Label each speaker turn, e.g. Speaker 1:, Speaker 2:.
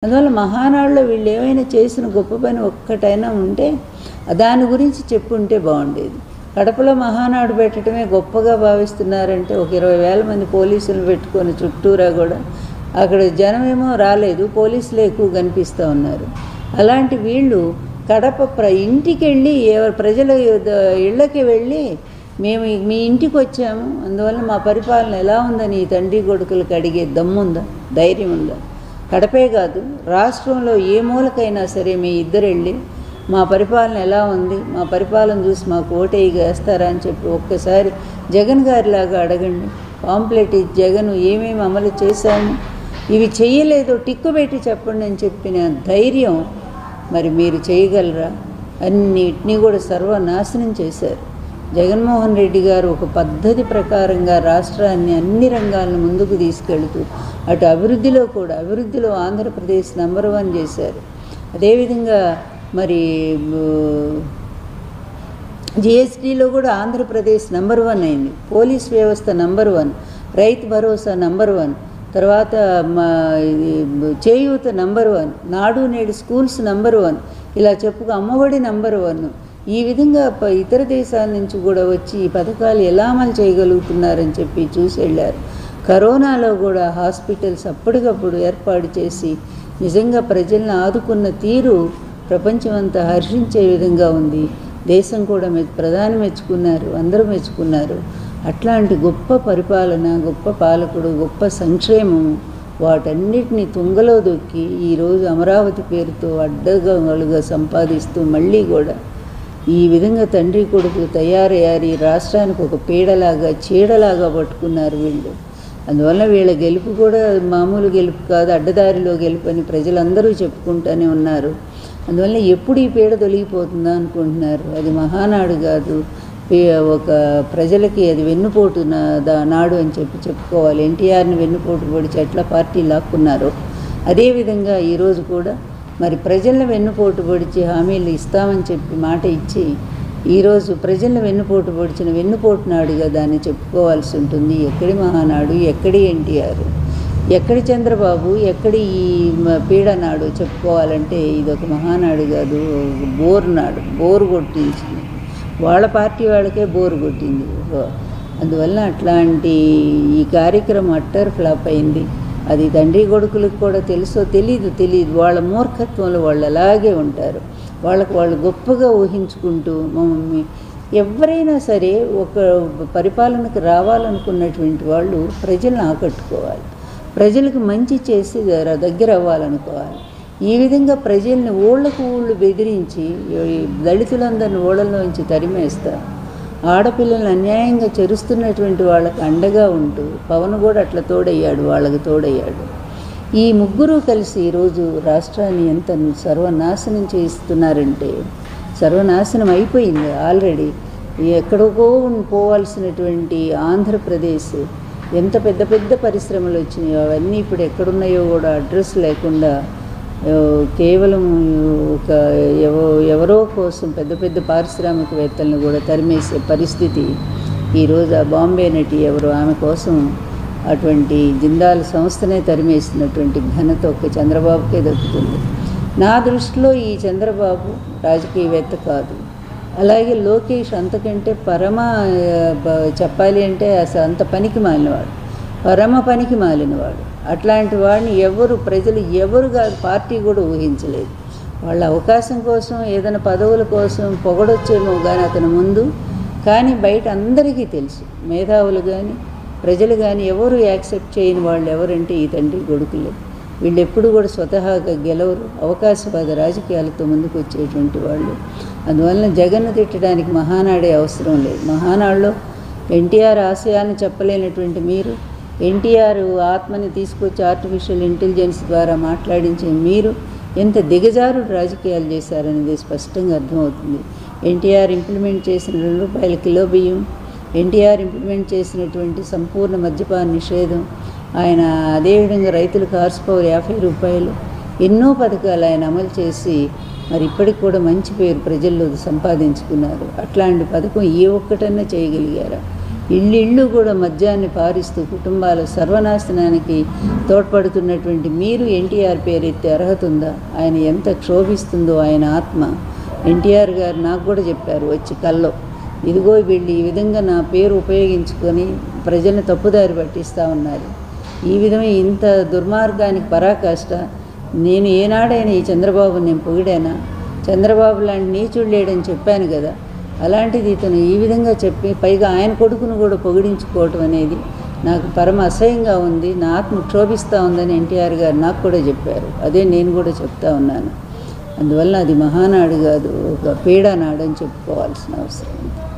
Speaker 1: అందువల్ల మహానాడులో వీళ్ళు ఏమైనా చేసిన గొప్ప పని ఒక్కటైనా ఉంటే దాని గురించి చెప్పుంటే బాగుండేది. కడపలో మహానాడు పెట్టడమే గొప్పగా భావిస్తున్నారంటే ఒక 20,000 మంది పోలీసులు పెట్టుకొని చుట్టూరా కూడా అక్కడ జనమేమో రాలేదు, పోలీసులు ఎక్కువ కనిపిస్తూ ఉన్నారు. అలాంటి వీళ్ళు కడప ఇంటికి వెళ్ళి ప్రజల ఇళ్ళకి వెళ్ళి మేము మీ ఇంటికి వచ్చాము, అందువల్ల మా పరిపాలన ఎలా ఉందని తండ్రి కొడుకులకు అడిగే దమ్ముందా, ధైర్యం ఉందా? కడపే కాదు, రాష్ట్రంలో ఏ మూలకైనా సరే మీ ఇద్దరు వెళ్ళి మా పరిపాలన ఎలా ఉంది, మా పరిపాలన చూసి మాకు ఓటేస్తారా అని చెప్పి ఒక్కసారి జగన్ గారిలాగా అడగండి. పాంప్లెట్ జగన్ ఏమేమి అమలు చేశాము, ఇవి చేయలేదో టిక్కు పెట్టి చెప్పండి అని చెప్పిన ధైర్యం మరి మీరు చేయగలరా? అన్నిటినీ కూడా సర్వనాశనం చేశారు. జగన్మోహన్ రెడ్డి గారు ఒక పద్ధతి ప్రకారంగా రాష్ట్రాన్ని అన్ని రంగాలను ముందుకు తీసుకెళ్తూ అటు అభివృద్ధిలో ఆంధ్రప్రదేశ్ నంబర్ 1 చేశారు. అదేవిధంగా మరి జిఎస్టీలో కూడా ఆంధ్రప్రదేశ్ నంబర్ 1 అయింది, పోలీస్ వ్యవస్థ నంబర్ 1, రైతు భరోసా నంబర్ 1, తర్వాత చేయూత నంబర్ 1, నాడు నేడు స్కూల్స్ నంబర్ 1, ఇలా చెప్పుకు అమ్మఒడి నంబర్ 1. ఈ విధంగా ఇతర దేశాల నుంచి కూడా వచ్చి ఈ పథకాలు ఎలా అమలు చేయగలుగుతున్నారని చెప్పి చూసి వెళ్ళారు. కరోనాలో కూడా హాస్పిటల్స్ అప్పటికప్పుడు ఏర్పాటు చేసి నిజంగా ప్రజలను ఆదుకున్న తీరు ప్రపంచమంతా హర్షించే విధంగా ఉంది. దేశం కూడా ప్రధాని మెచ్చుకున్నారు, అందరూ మెచ్చుకున్నారు. అట్లాంటి గొప్ప పరిపాలన, గొప్ప పాలకుడు, గొప్ప సంక్షేమము వాటన్నిటిని తుంగలో దొక్కి ఈరోజు అమరావతి పేరుతో అడ్డగలుగా సంపాదిస్తూ మళ్ళీ కూడా ఈ విధంగా తండ్రి కొడుకు తయారయ్యారు. ఈ రాష్ట్రానికి ఒక పీడలాగా చీడలాగా పట్టుకున్నారు వీళ్ళు. అందువల్ల వీళ్ళ గెలుపు కూడా మామూలు గెలుపు కాదు, అడ్డదారిలో గెలుపు అని ప్రజలందరూ చెప్పుకుంటూనే ఉన్నారు. అందువల్ల ఎప్పుడు ఈ పీడ తొలగిపోతుందా అనుకుంటున్నారు. అది మహానాడు కాదు, ఒక ప్రజలకి అది వెన్నుపోటు నాడు అని చెప్పుకోవాలి. ఎన్టీఆర్ని వెన్నుపోటు పొడిచి ఎట్లా పార్టీ లాక్కున్నారో అదేవిధంగా ఈరోజు కూడా మరి ప్రజలను వెన్నుపోటు పొడిచి హామీలు ఇస్తామని చెప్పి మాట ఇచ్చి ఈరోజు ప్రజలను వెన్నుపోటు పొడిచిన వెన్నుపోటు నాడుగా దాన్ని చెప్పుకోవాల్సి ఉంటుంది. ఎక్కడి మహానాడు, ఎక్కడి ఎన్టీఆర్, ఎక్కడి చంద్రబాబు, ఎక్కడి ఈ పీడనాడు చెప్పుకోవాలంటే ఇదొక మహానాడు కాదు, బోరు నాడు. బోరు కొట్టించింది వాళ్ళ పార్టీ వాళ్ళకే బోరు కొట్టింది. అందువల్ల అట్లాంటి ఈ కార్యక్రమం అట్టర్ ఫ్లాప్ అయింది. అది తండ్రి కొడుకులకు కూడా తెలుసో తెలియదు. వాళ్ళ మూర్ఖత్వంలో వాళ్ళు అలాగే ఉంటారు. వాళ్ళు గొప్పగా ఊహించుకుంటూ ఎవరైనా సరే ఒక పరిపాలనకు రావాలనుకున్నటువంటి వాళ్ళు ప్రజలను ఆకట్టుకోవాలి, ప్రజలకు మంచి చేసి దగ్గర అవ్వాలనుకోవాలి. ఈ విధంగా ప్రజల్ని ఊళ్ళకు ఊళ్ళు బెదిరించి దళితులందరిని ఊళ్ళలోంచి తరిమేస్తారు. ఆడపిల్లలను అన్యాయంగా చెరుస్తున్నటువంటి వాళ్ళకు అండగా ఉంటూ పవన్ కూడా అట్లా తోడయ్యాడు, వాళ్ళకు తోడయ్యాడు. ఈ ముగ్గురు కలిసి ఈరోజు రాష్ట్రాన్ని ఎంత సర్వనాశనం చేస్తున్నారంటే సర్వనాశనం అయిపోయింది ఆల్రెడీ. ఎక్కడికో పోవాల్సినటువంటి ఆంధ్రప్రదేశ్ ఎంత పెద్ద పెద్ద పరిశ్రమలు వచ్చినాయో అవన్నీ ఇప్పుడు ఎక్కడున్నాయో కూడా అడ్రస్ లేకుండా కేవలం ఒక ఎవరో కోసం పెద్ద పెద్ద పారిశ్రామికవేత్తలను కూడా తరిమేసే పరిస్థితి ఈరోజు. ఆ బాంబే నటి ఎవరు, ఆమె కోసం అటువంటి జిందాల్ సంస్థనే తరిమేసినటువంటి ఘనత ఒక చంద్రబాబుకే దక్కుతుంది. నా దృష్టిలో ఈ చంద్రబాబు రాజకీయవేత్త కాదు. అలాగే లోకేష్ అంతకంటే చెప్పాలి అంటే అసలు అంత పనికి మాలినవాడు, పరమ పనికి మాలినవాడు. అట్లాంటి వాడిని ప్రజలు ఎవరు కాదు, పార్టీ కూడా ఊహించలేదు. వాళ్ళ అవకాశం కోసం, ఏదైనా పదవుల కోసం పొగడొచ్చేమో కానీ అతను ముందు. కానీ బయట అందరికీ తెలుసు, మేధావులు కానీ ప్రజలు కానీ ఎవరు యాక్సెప్ట్ చేయని వాళ్ళు ఎవరంటే ఈ తండ్రి కొడుకులే. వీళ్ళు ఎప్పుడు కూడా స్వతహాగా గెలవరు, అవకాశవాద రాజకీయాలతో ముందుకు వచ్చేటువంటి వాళ్ళు. అందువలన జగన్ను తిట్టడానికి మహానాడే అవసరం లేదు. మహానాడులో ఎన్టీఆర్ ఆశయాన్ని చెప్పలేనటువంటి మీరు, ఎన్టీఆర్ ఆత్మని తీసుకొచ్చి ఆర్టిఫిషియల్ ఇంటెలిజెన్స్ ద్వారా మాట్లాడించే మీరు ఎంత దిగజారుడు రాజకీయాలు చేశారనేది స్పష్టంగా అర్థమవుతుంది. ఎన్టీఆర్ ఇంప్లిమెంట్ చేసిన ₹2 కిలో బియ్యం, ఎన్టీఆర్ ఇంప్లిమెంట్ చేసినటువంటి సంపూర్ణ మద్యపాన నిషేధం, ఆయన అదేవిధంగా రైతులకు హార్స్ పవర్ ₹50, ఎన్నో పథకాలు ఆయన అమలు చేసి మరి ఇప్పటికి కూడా మంచి పేరు ప్రజల్లో సంపాదించుకున్నారు. అట్లాంటి పథకం ఏ ఒక్కటన్నా చేయగలిగారా? ఇళ్ళు కూడా మద్యాన్ని పారిస్తూ కుటుంబాల సర్వనాశనానికి తోడ్పడుతున్నటువంటి మీరు ఎన్టీఆర్ పేరెత్తే అర్హత ఉందా? ఆయన ఎంత క్షోభిస్తుందో ఆయన ఆత్మ. ఎన్టీఆర్ గారు నాకు కూడా చెప్పారు వచ్చి కల్లో, ఇదిగో వీళ్ళు ఈ విధంగా నా పేరు ఉపయోగించుకొని ప్రజల్ని తప్పుదారి పట్టిస్తూ ఉన్నారు. ఈ విధమైన ఇంత దుర్మార్గానికి పరాకాష్ట. నేను ఏనాడైనా ఈ చంద్రబాబుని నేను పొగిడానా? చంద్రబాబు లాంటి నీచుడు లేడని చెప్పాను కదా. అలాంటిది ఇతను ఈ విధంగా చెప్పి పైగా ఆయన కొడుకును కూడా పొగిడించుకోవటం అనేది నాకు పరమ అసహ్యంగా ఉంది. నా ఆత్మ క్షోభిస్తూ ఉందని ఎన్టీఆర్ గారు నాకు కూడా చెప్పారు. అదే నేను కూడా చెప్తా ఉన్నాను. అందువల్ల అది మహానాడు కాదు, ఒక పీడానాడు అని చెప్పుకోవాల్సిన అవసరం ఉంది.